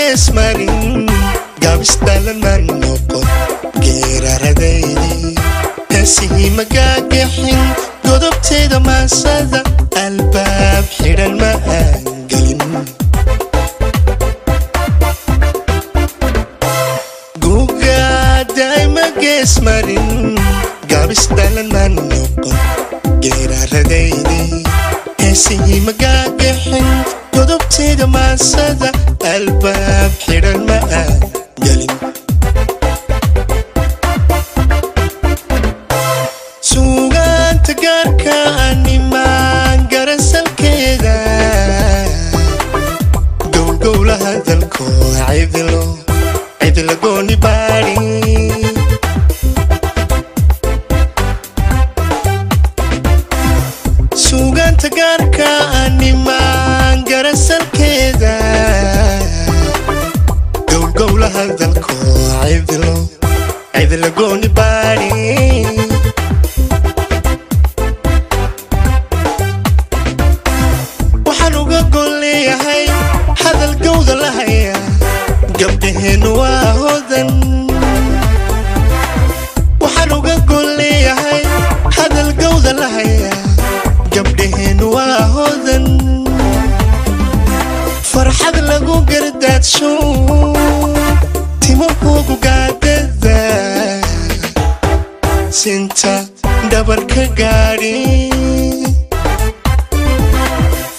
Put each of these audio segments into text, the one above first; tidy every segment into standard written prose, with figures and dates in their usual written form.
geesmarin gaabistaalan maan noqon geeraradaydi heesihii magaagixin godobtayda maasada albaab xidhan ma aan gelin guugaaday ma geesmarin gaabistaalan maan noqon geeraradaydi heesihii magaagixin godobtayda maasada albaab xidhan ma aan gelin suugaanta gaarka animaan garasalkeeda gowlgowlaha dalkoo cidlo gooni baadhi suugaanta gaarka animaan garasalkeeda gowlgowlaha dalkoo cidlo gooni baadhi waxaan uga gol leeyahay hadal gowda lahaya gabdhaheennu waa hodan waxaan uga gol leeyahay hadal gowda lahaya gabdhaheennu waa hodan farxad lagu gardaadsho timahuugu gaadada sinta dhabarka gaadhi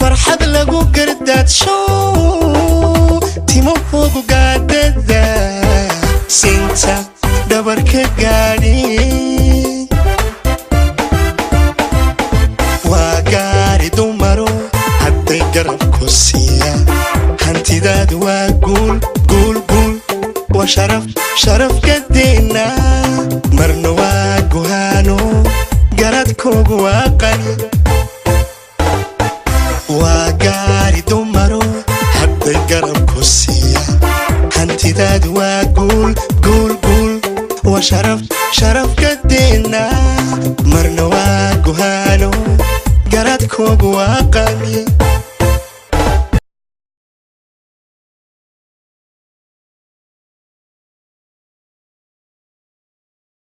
farxad lagu gardaadsho timahuugu gaadada sinta dhabarka gaadhi waa gaari dumaro hadday garabku siiya hantidaadu waa guul waa sharaf gadeena marna waa guhaano garadkoogu waa qani waa gaari dumaro hadday garabku siiya hantidaadu waa guul waa sharaf gadeena marna waa guhaano garadkoogu waa qani